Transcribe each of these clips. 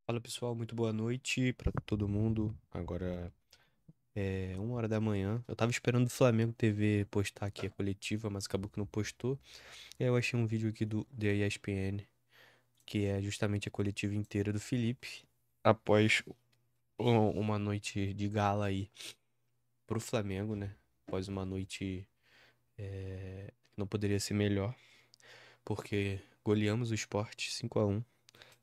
Fala pessoal, muito boa noite pra todo mundo. Agora é 1 hora da manhã. Eu tava esperando o Flamengo TV postar aqui a coletiva, mas acabou que não postou. E aí eu achei um vídeo aqui da ESPN, que é justamente a coletiva inteira do Felipe, após uma noite de gala aí pro Flamengo, né? Após uma noite que não poderia ser melhor, porque goleamos o Sport 5-1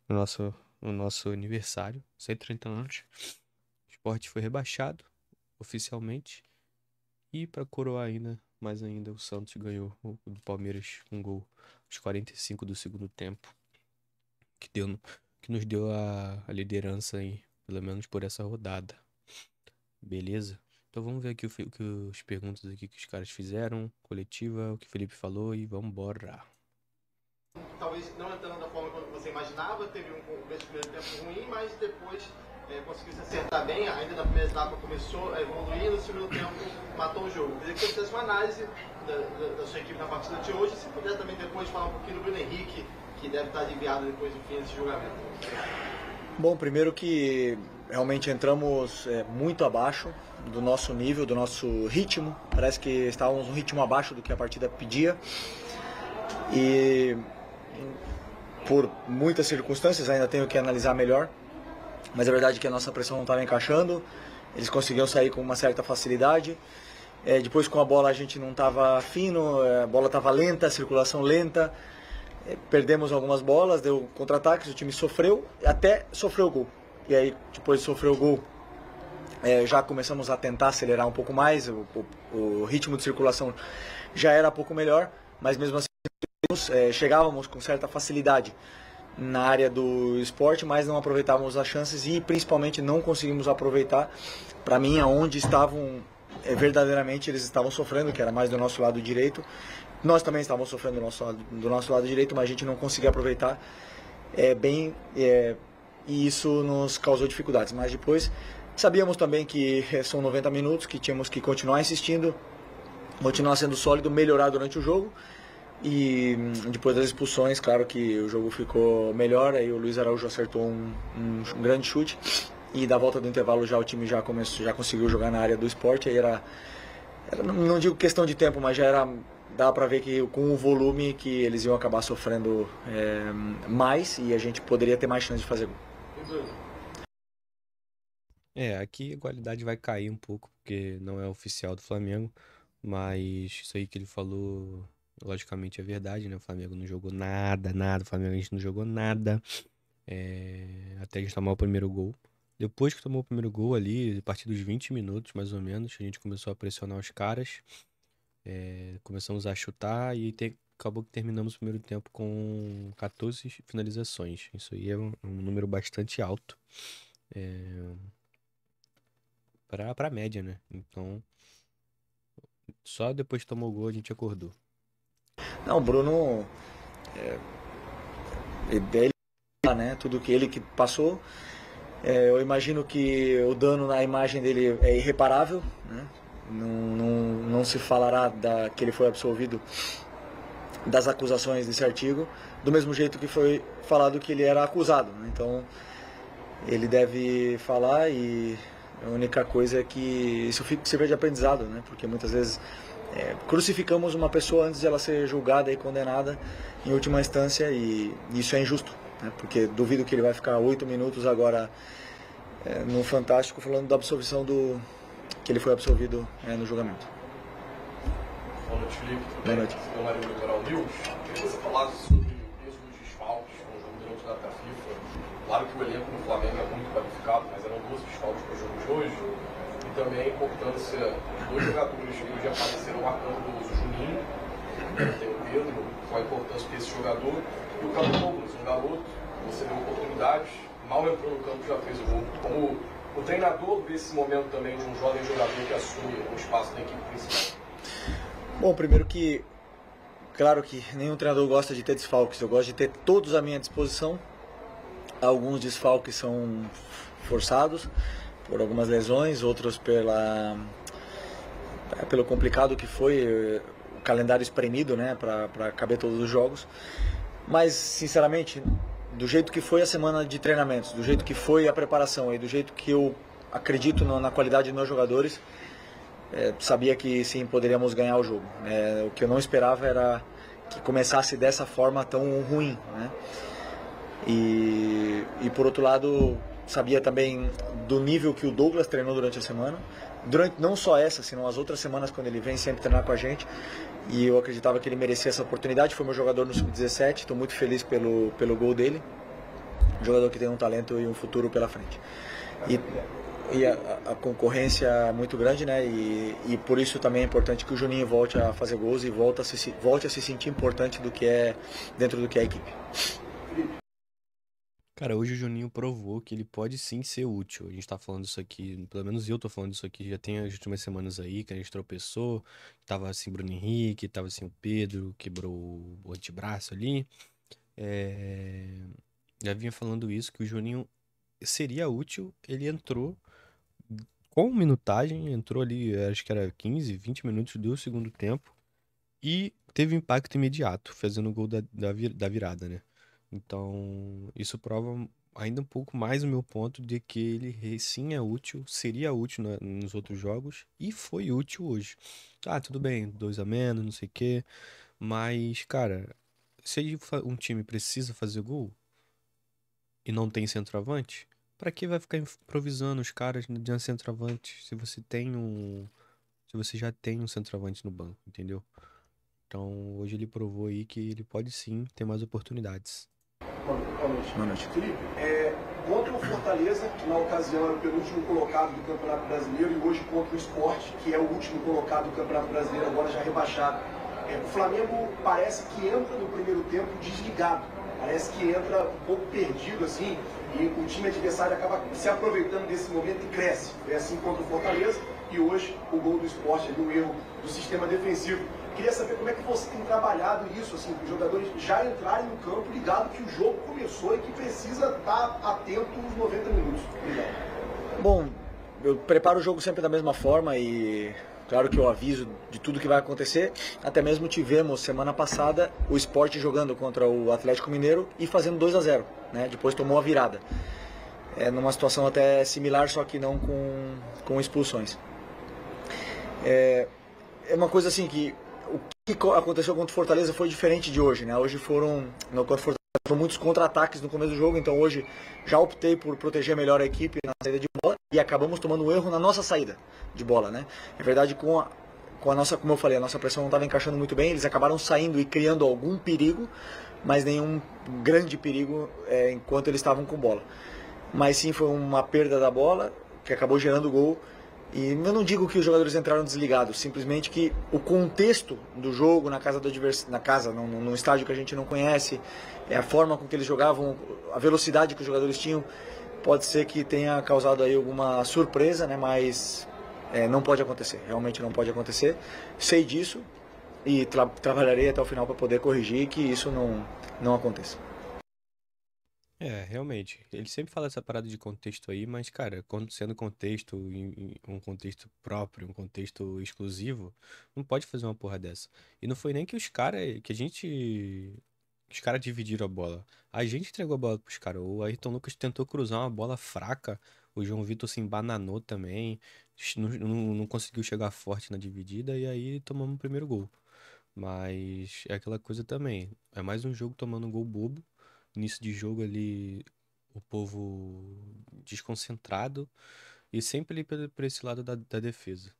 no nosso aniversário, 130 anos. O Sport foi rebaixado oficialmente. E para coroar ainda, mais ainda, o Santos ganhou o do Palmeiras um gol aos 45 do segundo tempo, que deu, que nos deu a liderança aí, pelo menos por essa rodada. Beleza? Então vamos ver aqui as perguntas aqui que os caras fizeram, coletiva, o que o Felipe falou e vambora. Talvez não entrando da forma que você imaginava, teve um começo de primeiro tempo ruim, mas depois conseguiu se acertar bem, ainda na primeira etapa começou a evoluir, no segundo tempo matou o jogo. Queria que você fizesse uma análise da sua equipe na partida de hoje, se puder também depois falar um pouquinho do Bruno Henrique, que deve estar aliviado depois do fim desse julgamento. Bom, primeiro que realmente entramos muito abaixo do nosso nível, do nosso ritmo. Parece que estávamos um ritmo abaixo do que a partida pedia. E por muitas circunstâncias ainda tenho que analisar melhor. Mas é verdade que a nossa pressão não estava encaixando. Eles conseguiam sair com uma certa facilidade. Depois com a bola a gente não estava fino, a bola estava lenta, a circulação lenta. Perdemos algumas bolas, deu contra-ataques, o time sofreu, até sofreu o gol. E aí, depois de sofrer o gol, já começamos a tentar acelerar um pouco mais, o ritmo de circulação já era um pouco melhor, mas mesmo assim chegávamos com certa facilidade na área do esporte, mas não aproveitávamos as chances e principalmente não conseguimos aproveitar, para mim, aonde estavam verdadeiramente eles estavam sofrendo, que era mais do nosso lado direito. Nós também estávamos sofrendo do nosso lado direito, mas a gente não conseguia aproveitar e isso nos causou dificuldades. Mas depois sabíamos também que são 90 minutos, que tínhamos que continuar insistindo, continuar sendo sólido, melhorar durante o jogo. E depois das expulsões, claro que o jogo ficou melhor, aí o Luiz Araújo acertou um grande chute. E da volta do intervalo já o time já conseguiu jogar na área do esporte, aí era não digo questão de tempo, mas já era, dá para ver que com o volume que eles iam acabar sofrendo mais e a gente poderia ter mais chance de fazer gol. Aqui a qualidade vai cair um pouco, porque não é oficial do Flamengo, mas isso aí que ele falou, logicamente é verdade, né? O Flamengo não jogou nada, nada, o Flamengo a gente não jogou nada, até a gente tomar o primeiro gol. Depois que tomou o primeiro gol ali, a partir dos 20 minutos mais ou menos, a gente começou a pressionar os caras, começamos a chutar e acabou que terminamos o primeiro tempo com 14 finalizações. Isso aí é um número bastante alto pra média, né? Então, só depois que tomou o gol a gente acordou. Não, o Bruno, ele, né, tudo que ele que passou, eu imagino que o dano na imagem dele é irreparável, né? Não se falará que ele foi absolvido das acusações desse artigo, do mesmo jeito que foi falado que ele era acusado, né? Então ele deve falar e a única coisa é que isso sirva de aprendizado, né? Porque muitas vezes crucificamos uma pessoa antes de ela ser julgada e condenada em última instância e isso é injusto, né? Porque duvido que ele vai ficar 8 minutos agora no Fantástico falando da absolvição que ele foi absolvido no julgamento. Boa noite, Felipe. Boa noite. Meu nome é Litoral News. Queria que você falasse sobre o peso dos desfalques no jogo durante a data FIFA. Claro que o elenco do Flamengo é muito qualificado, mas eram 12 desfalques para o jogo de hoje. E também a importância de dois jogadores que hoje apareceram marcando gols. O Juninho, tem o Pedro, qual a importância desse jogador. E o Cabo Douglas, um garoto, você deu oportunidades, mal entrou no campo já fez o gol. Como o treinador vê esse momento também de um jovem jogador que assume um espaço na equipe principal? Bom, primeiro que, claro que nenhum treinador gosta de ter desfalques, eu gosto de ter todos à minha disposição. Alguns desfalques são forçados por algumas lesões, outros pelo complicado que foi o calendário espremido, né, para caber todos os jogos. Mas, sinceramente, do jeito que foi a semana de treinamentos, do jeito que foi a preparação e do jeito que eu acredito na qualidade dos meus jogadores, sabia que sim, poderíamos ganhar o jogo. O que eu não esperava era que começasse dessa forma tão ruim, né? E por outro lado, sabia também do nível que o Douglas treinou durante a semana, durante não só essa, senão as outras semanas quando ele vem sempre treinar com a gente, e eu acreditava que ele merecia essa oportunidade. Foi meu jogador no Sub-17, estou muito feliz pelo gol dele, um jogador que tem um talento e um futuro pela frente. E a concorrência é muito grande, né? E por isso também é importante que o Juninho volte a fazer gols e volte a se sentir importante do que é dentro do que é a equipe. Cara, hoje o Juninho provou que ele pode sim ser útil. A gente tá falando isso aqui, pelo menos eu tô falando isso aqui, já tem as últimas semanas aí que a gente tropeçou, tava assim Bruno Henrique, tava assim o Pedro, quebrou o antebraço ali. É, Já vinha falando isso, que o Juninho seria útil, ele entrou com minutagem, entrou ali, acho que era 15, 20 minutos do segundo tempo e teve impacto imediato, fazendo o gol da virada, né? Então, isso prova ainda um pouco mais o meu ponto de que ele sim é útil, seria útil nos outros jogos e foi útil hoje. Ah, tudo bem, dois a menos, não sei o quê, mas, cara, se um time precisa fazer gol e não tem centroavante, pra que vai ficar improvisando os caras de centroavante se você tem se você já tem um centroavante no banco, entendeu? Então, hoje ele provou aí que ele pode sim ter mais oportunidades. Boa noite. Felipe, contra o Fortaleza, que na ocasião era o penúltimo colocado do Campeonato Brasileiro, e hoje contra o Sport, que é o último colocado do Campeonato Brasileiro, agora já rebaixado. O Flamengo parece que entra no primeiro tempo desligado, parece que entra um pouco perdido assim, e o time adversário acaba se aproveitando desse momento e cresce. Foi assim contra o Fortaleza, e hoje o gol do Sport, o erro do sistema defensivo. Queria saber como é que você tem trabalhado isso, assim, para os jogadores já entrarem no campo ligado que o jogo começou e que precisa estar atento nos 90 minutos. Obrigado. Bom, eu preparo o jogo sempre da mesma forma e claro que eu aviso de tudo que vai acontecer. Até mesmo tivemos semana passada o Sport jogando contra o Atlético Mineiro e fazendo 2-0, né? Depois tomou a virada. Numa situação até similar, só que não com expulsões. É uma coisa assim que o que aconteceu contra o Fortaleza foi diferente de hoje, né? Hoje foram muitos contra-ataques no começo do jogo, então hoje já optei por proteger melhor a equipe na saída de bola e acabamos tomando um erro na nossa saída de bola, né? É verdade, com a nossa, como eu falei, a nossa pressão não estava encaixando muito bem, eles acabaram saindo e criando algum perigo, mas nenhum grande perigo enquanto eles estavam com bola. Mas sim, foi uma perda da bola que acabou gerando o gol. E eu não digo que os jogadores entraram desligados, simplesmente que o contexto do jogo na casa do adversário, num estádio que a gente não conhece, a forma com que eles jogavam, a velocidade que os jogadores tinham, pode ser que tenha causado aí alguma surpresa, né? Mas não pode acontecer, realmente não pode acontecer. Sei disso e trabalharei até o final para poder corrigir que isso não aconteça. Realmente. Ele sempre fala essa parada de contexto aí, mas, cara, sendo contexto, um contexto próprio, um contexto exclusivo, não pode fazer uma porra dessa. E não foi nem que os caras dividiram a bola. A gente entregou a bola pros caras. O Ayrton Lucas tentou cruzar uma bola fraca, o João Vitor se embananou também, não conseguiu chegar forte na dividida, e aí tomamos o primeiro gol. Mas é aquela coisa também. É mais um jogo tomando um gol bobo. Início de jogo ali, o povo desconcentrado e sempre ali por esse lado da defesa.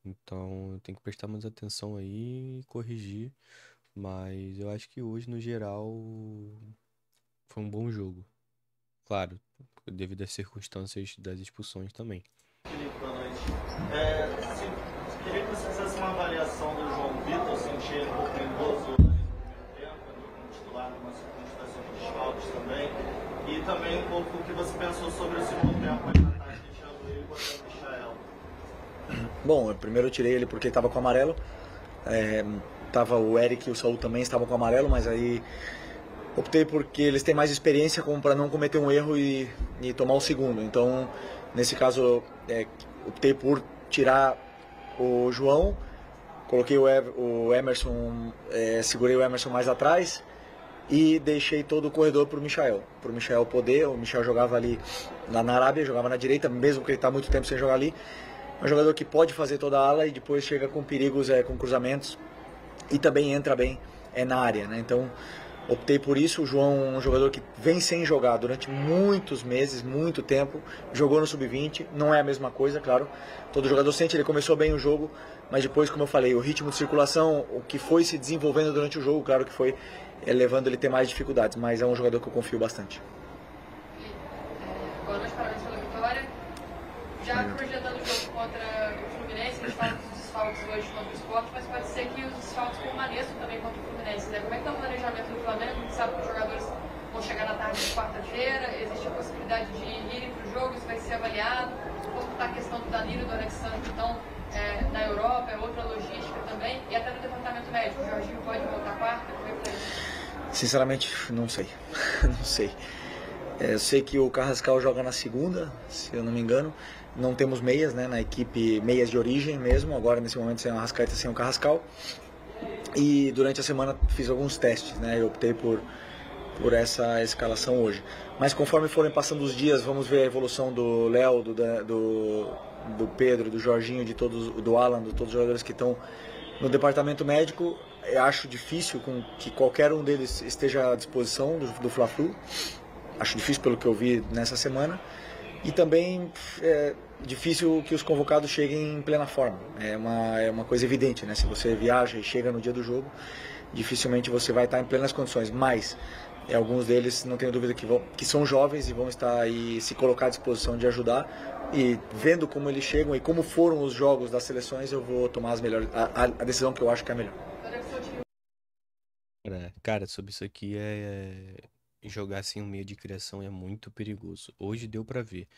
Então tem que prestar mais atenção aí e corrigir. Mas eu acho que hoje, no geral, foi um bom jogo. Claro, devido às circunstâncias das expulsões também. Felipe, boa noite. Queria que você fizesse uma avaliação do João Vitor. Eu senti ele um pouco nervoso no primeiro tempo, como titular numa circunstância de desfalques também. E também um pouco o que você pensou sobre o segundo tempo, aí na tática, deixando ele e botando o Michael. Bom, primeiro eu tirei ele porque estava com amarelo. Tava o Eric e o Saul também estavam com amarelo, mas aí optei porque eles têm mais experiência como para não cometer um erro e tomar o segundo. Então, nesse caso, optei por tirar o João, coloquei o Emerson, segurei o Emerson mais atrás e deixei todo o corredor para o Michael poder. O Michael jogava ali lá na Arábia, jogava na direita, mesmo que ele está muito tempo sem jogar ali. É um jogador que pode fazer toda a ala e depois chega com perigos, com cruzamentos, e também entra bem na área, né? Então optei por isso. O João é um jogador que vem sem jogar durante muitos meses, muito tempo, jogou no sub-20, não é a mesma coisa, claro, todo jogador sente, ele começou bem o jogo, mas depois, como eu falei, o ritmo de circulação, o que foi se desenvolvendo durante o jogo, claro que foi levando ele a ter mais dificuldades, mas é um jogador que eu confio bastante. Boa noite, parabéns pela vitória. Já projetando o jogo contra o Fluminense, a gente fala dos desfalques hoje contra o Sport, mas pode ser que os desfalques permaneçam também contra o Fluminense, né? Como é que está o planejamento do Flamengo? A gente sabe que os jogadores vão chegar na tarde de quarta-feira, existe a possibilidade de irem para o jogo, isso vai ser avaliado. Como está a questão do Danilo e do Alexandre, então, na Europa, é outra logística também, e até no departamento médico, o Jorginho pode voltar quarta, como é que tá isso? Sinceramente, não sei. Não sei. Eu sei que o Carrascal joga na segunda, se eu não me engano. Não temos meias, né, na equipe, meias de origem mesmo, agora nesse momento sem o Arrascaeta, sem o Carrascal. E durante a semana fiz alguns testes, né, eu optei por essa escalação hoje. Mas conforme forem passando os dias, vamos ver a evolução do Léo, do Pedro, do Jorginho, do Alan, de todos os jogadores que estão no departamento médico. Eu acho difícil que qualquer um deles esteja à disposição do Fla-Flu. Acho difícil pelo que eu vi nessa semana. E também é difícil que os convocados cheguem em plena forma. É uma coisa evidente, né? Se você viaja e chega no dia do jogo, dificilmente você vai estar em plenas condições. Mas alguns deles, não tenho dúvida, que são jovens e vão estar aí se colocar à disposição de ajudar. E vendo como eles chegam e como foram os jogos das seleções, eu vou tomar a decisão que eu acho que é a melhor. Cara, sobre isso aqui jogar sem um meio de criação é muito perigoso. Hoje deu pra ver.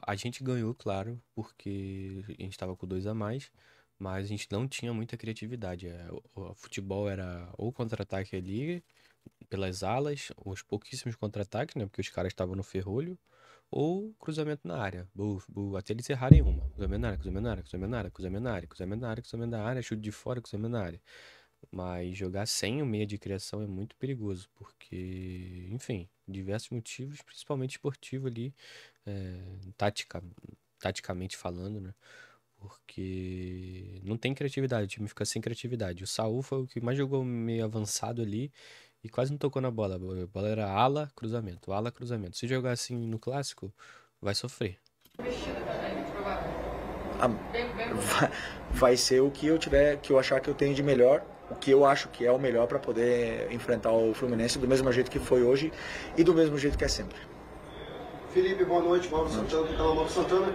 A gente ganhou, claro, porque a gente tava com 2 a mais, mas a gente não tinha muita criatividade. O futebol era ou contra-ataque ali, pelas alas, os pouquíssimos contra-ataques, né? Porque os caras estavam no ferrolho, ou cruzamento na área. Até eles errarem uma. Cruzamento na área, cruzamento na área, cruzamento na área, cruzamento na área, cruzamento na área, cruzamento na área, chute de fora, cruzamento na área. Mas jogar sem o meia de criação é muito perigoso, porque, enfim, diversos motivos, principalmente esportivo ali, taticamente falando, né? Porque não tem criatividade, o time fica sem criatividade. O Saúl foi o que mais jogou meio avançado ali e quase não tocou na bola. A bola era ala, cruzamento, ala, cruzamento. Se jogar assim no clássico, vai sofrer. Vai ser o que eu achar que eu tenho de melhor, o que eu acho que é o melhor para poder enfrentar o Fluminense do mesmo jeito que foi hoje e do mesmo jeito que é sempre. Felipe, boa noite. Mauro Santana, do canal Mauro Santana.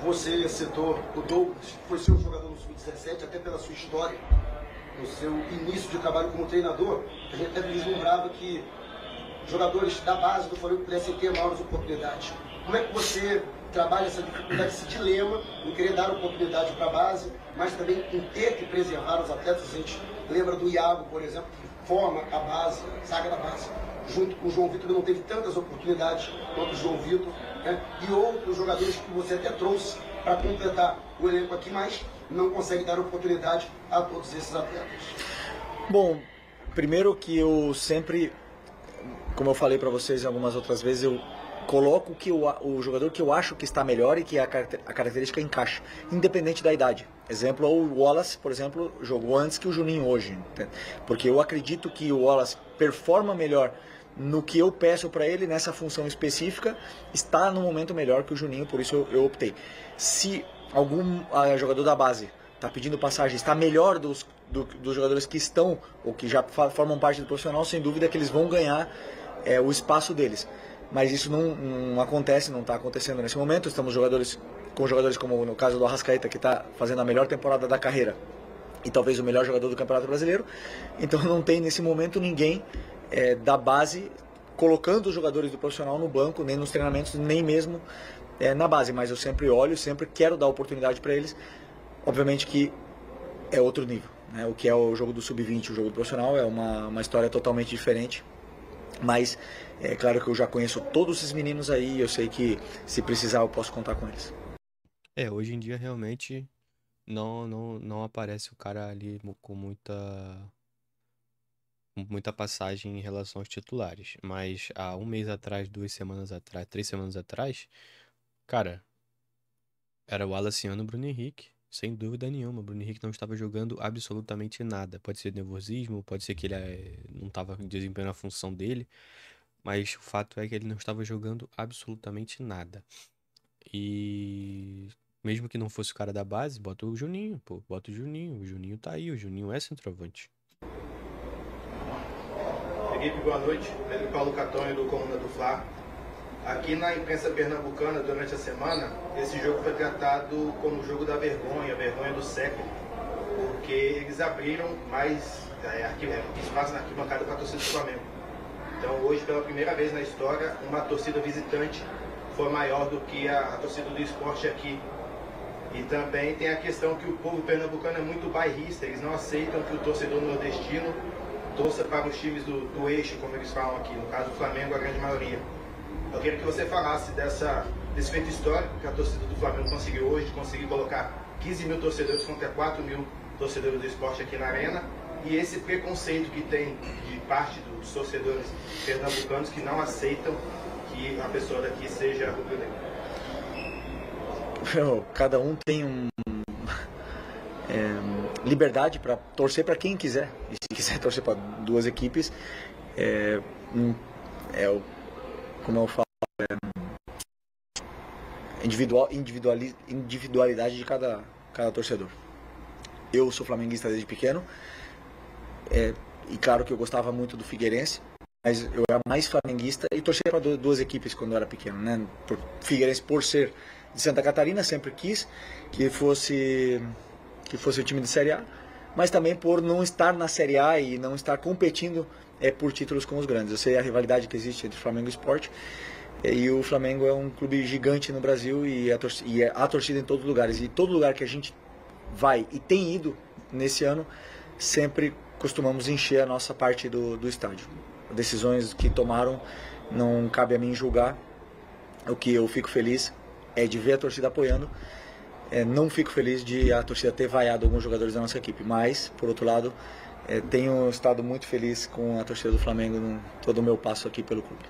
Você citou o Douglas, que foi seu jogador no Sub-17, até pela sua história, no seu início de trabalho como treinador. A gente até vislumbrava que jogadores da base do Flamengo pudessem ter maiores oportunidades. Como é que você trabalha essa dificuldade, esse dilema em querer dar oportunidade para a base, mas também em ter que preservar os atletas? A gente lembra do Iago, por exemplo, que forma a base, zaga da base, junto com o João Vitor, que não teve tantas oportunidades quanto o João Vitor, né? E outros jogadores que você até trouxe para completar o elenco aqui, mas não consegue dar oportunidade a todos esses atletas. Bom, primeiro que eu sempre, como eu falei para vocês algumas outras vezes, eu coloco o jogador que eu acho que está melhor e que a característica encaixa, independente da idade. Exemplo, o Wallace, por exemplo, jogou antes que o Juninho hoje, porque eu acredito que o Wallace performa melhor no que eu peço para ele, nessa função específica, está no momento melhor que o Juninho, por isso eu optei. Se algum jogador da base está pedindo passagem, está melhor dos jogadores que estão, ou que já formam parte do profissional, sem dúvida que eles vão ganhar o espaço deles. Mas isso não acontece, não está acontecendo nesse momento. Estamos com jogadores como no caso do Arrascaeta, que está fazendo a melhor temporada da carreira e talvez o melhor jogador do Campeonato Brasileiro. Então não tem nesse momento ninguém da base colocando os jogadores do profissional no banco, nem nos treinamentos, nem mesmo na base. Mas eu sempre olho, sempre quero dar oportunidade para eles. Obviamente que é outro nível, né? O que é o jogo do Sub-20, o jogo do profissional, é uma história totalmente diferente. Mas é claro que eu já conheço todos esses meninos aí e eu sei que se precisar eu posso contar com eles. Hoje em dia realmente não aparece o cara ali com muita passagem em relação aos titulares. Mas há um mês atrás, 2 semanas atrás, 3 semanas atrás, cara, era o Wallace e o Bruno Henrique. Sem dúvida nenhuma, o Bruno Henrique não estava jogando absolutamente nada. Pode ser nervosismo, pode ser que ele não estava desempenhando a função dele, mas o fato é que ele não estava jogando absolutamente nada. E mesmo que não fosse o cara da base, bota o Juninho, pô, bota o Juninho. O Juninho tá aí, o Juninho é centroavante. Felipe, boa noite. Pedro Paulo Catonho, do Coluna do Fla. Aqui na imprensa pernambucana, durante a semana, esse jogo foi tratado como o jogo da vergonha, a vergonha do século, porque eles abriram mais espaço na arquibancada para a torcida do Flamengo. Então, hoje, pela primeira vez na história, uma torcida visitante foi maior do que a torcida do esporte aqui. E também tem a questão que o povo pernambucano é muito bairrista, eles não aceitam que o torcedor nordestino torça para os times do eixo, como eles falam aqui, no caso do Flamengo, a grande maioria. Eu queria que você falasse desse feito histórico que a torcida do Flamengo conseguiu hoje, de conseguir colocar 15 mil torcedores contra 4 mil torcedores do esporte aqui na Arena, e esse preconceito que tem de parte dos torcedores pernambucanos que não aceitam que a pessoa daqui seja rubro-negra. Cada um tem liberdade para torcer para quem quiser. E se quiser torcer para duas equipes, como eu falo, individualidade de cada torcedor. Eu sou flamenguista desde pequeno, e claro que eu gostava muito do Figueirense, mas eu era mais flamenguista e torcia para duas equipes quando eu era pequeno, né? Figueirense, por ser de Santa Catarina, sempre quis que fosse o time de Série A, mas também por não estar na Série A e não estar competindo por títulos com os grandes. Eu sei a rivalidade que existe entre Flamengo e Sport, e o Flamengo é um clube gigante no Brasil e há torcida em todos os lugares. E todo lugar que a gente vai e tem ido nesse ano, sempre costumamos encher a nossa parte do estádio. Decisões que tomaram, não cabe a mim julgar. O que eu fico feliz é de ver a torcida apoiando. Não fico feliz de a torcida ter vaiado alguns jogadores da nossa equipe, mas, por outro lado, tenho estado muito feliz com a torcida do Flamengo no todo o meu passo aqui pelo clube.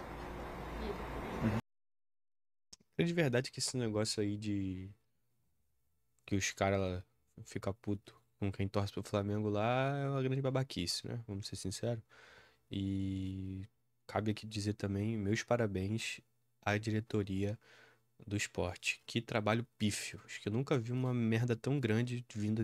É de verdade que esse negócio aí de que os caras ficam putos com quem torce pro Flamengo lá é uma grande babaquice, né? Vamos ser sinceros. E cabe aqui dizer também meus parabéns à diretoria do esporte. Que trabalho pífio. Acho que eu nunca vi uma merda tão grande vinda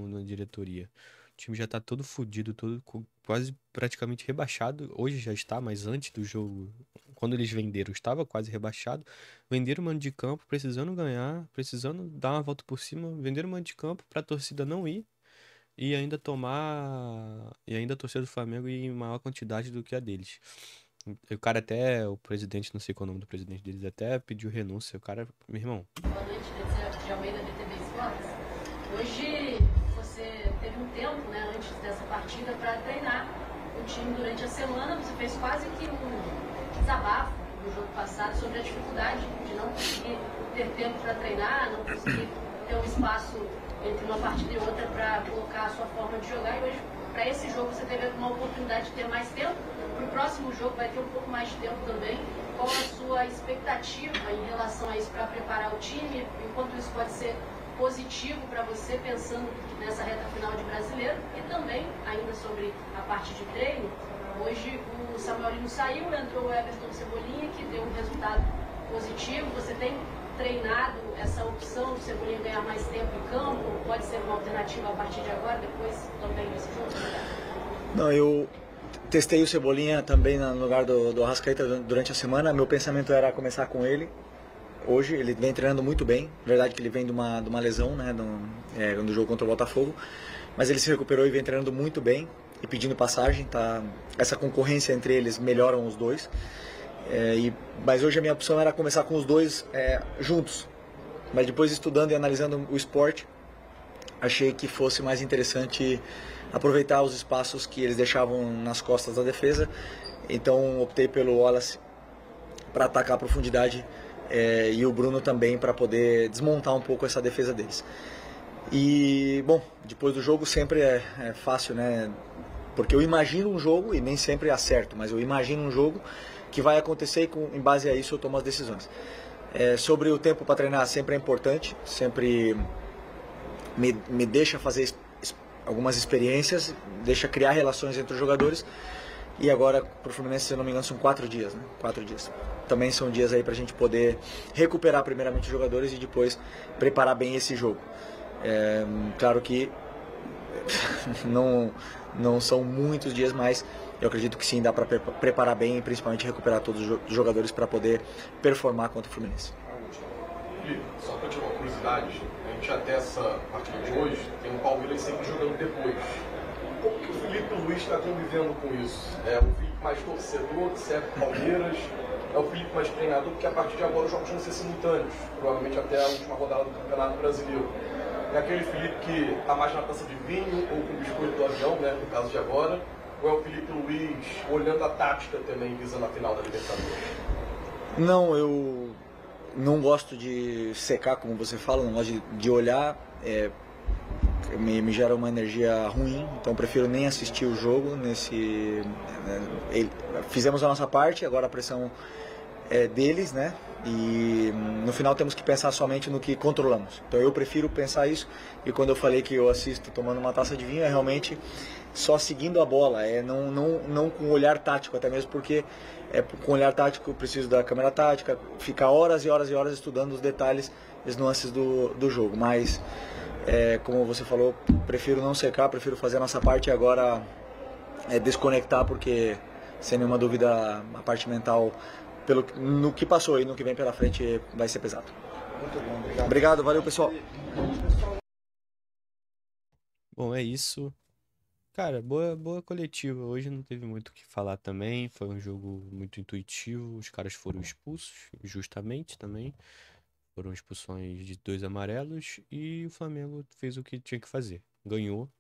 na diretoria. O time já tá todo fodido, todo quase praticamente rebaixado. Hoje já está, mas antes do jogo, quando eles venderam, estava quase rebaixado. Venderam o mando de campo, precisando ganhar, precisando dar uma volta por cima. Venderam o mando de campo pra torcida não ir. E ainda a torcida do Flamengo ir em maior quantidade do que a deles. O cara até, o presidente, não sei qual é o nome do presidente deles, até pediu renúncia. O cara, meu irmão. Boa noite, Letícia de Almeida, DTV Esportes. Hoje você teve um tempo, né, antes dessa partida, para treinar o time durante a semana. Você fez quase que um desabafo no jogo passado sobre a dificuldade de não conseguir ter tempo para treinar, não conseguir ter um espaço entre uma partida e outra para colocar a sua forma de jogar. E hoje, para esse jogo, você teve uma oportunidade de ter mais tempo. Para o próximo jogo vai ter um pouco mais de tempo também. Qual a sua expectativa em relação a isso para preparar o time? Enquanto isso pode ser positivo para você, pensando nessa reta final de Brasileiro? E também, ainda sobre a parte de treino, hoje o Samuel Lino saiu, entrou o Everton Cebolinha, que deu um resultado positivo. Você tem treinado essa opção do Cebolinha ganhar mais tempo em campo? Pode ser uma alternativa a partir de agora, depois também desse jogo? Não, eu testei o Cebolinha também no lugar do Arrascaeta durante a semana. Meu pensamento era começar com ele. Hoje ele vem treinando muito bem. Verdade que ele vem de uma lesão, né, do jogo contra o Botafogo. Mas ele se recuperou e vem treinando muito bem e pedindo passagem. Tá? Essa concorrência entre eles melhoram os dois. Mas hoje a minha opção era começar com os dois juntos. Mas depois, estudando e analisando o esporte, achei que fosse mais interessante aproveitar os espaços que eles deixavam nas costas da defesa. Então optei pelo Wallace para atacar a profundidade, e o Bruno também para poder desmontar um pouco essa defesa deles. E, bom, depois do jogo sempre é fácil, né, porque eu imagino um jogo e nem sempre acerto, mas eu imagino um jogo que vai acontecer e em base a isso eu tomo as decisões. Sobre o tempo para treinar, sempre é importante, sempre me deixa fazer algumas experiências, deixa criar relações entre os jogadores. E agora, para o Fluminense, se eu não me engano, são 4 dias, né? 4 dias. Também são dias aí para a gente poder recuperar primeiramente os jogadores e depois preparar bem esse jogo. Claro que não são muitos dias, mas eu acredito que sim, dá para preparar bem e principalmente recuperar todos os jogadores para poder performar contra o Fluminense. Felipe, só para tirar uma curiosidade, a gente até essa partida de hoje tem o Palmeiras sempre jogando depois. Como que o Felipe Luiz está convivendo com isso? É o Felipe mais torcedor, que serve o Palmeiras? É o Felipe mais treinador? Porque a partir de agora os jogos vão ser simultâneos, provavelmente até a última rodada do Campeonato Brasileiro. É aquele Felipe que está mais na taça de vinho ou com o biscoito do avião, né, no caso de agora? Ou é o Felipe Luiz olhando a tática também, visando a final da Libertadores? Não, eu não gosto de secar, como você fala, não gosto de olhar. Me gera uma energia ruim, então prefiro nem assistir o jogo. Fizemos a nossa parte, agora a pressão é deles, né? E no final temos que pensar somente no que controlamos. Então eu prefiro pensar isso. E quando eu falei que eu assisto tomando uma taça de vinho, é realmente só seguindo a bola, não com olhar tático, até mesmo porque com olhar tático eu preciso da câmera tática, ficar horas e horas e horas estudando os detalhes, as nuances do jogo. Mas como você falou, prefiro não secar, prefiro fazer a nossa parte e agora desconectar, porque sem nenhuma dúvida a parte mental no que passou e no que vem pela frente vai ser pesado. Muito bom, obrigado. Obrigado, valeu pessoal. Bom, é isso. Cara, boa coletiva. Hoje não teve muito o que falar também. Foi um jogo muito intuitivo. Os caras foram expulsos, justamente também. Foram expulsões de 2 amarelos e o Flamengo fez o que tinha que fazer. Ganhou,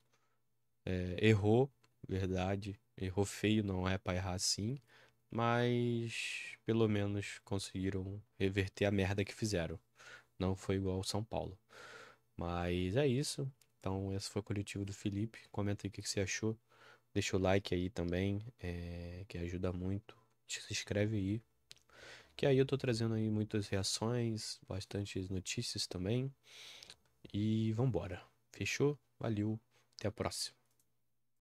errou, verdade. Errou feio, não é pra errar assim. Mas pelo menos conseguiram reverter a merda que fizeram. Não foi igual ao São Paulo. Mas é isso. Então, esse foi o coletivo do Felipe. Comenta aí o que você achou. Deixa o like aí também, que ajuda muito. Se inscreve aí. Que aí eu tô trazendo aí muitas reações, bastantes notícias também. E vambora. Fechou? Valeu. Até a próxima.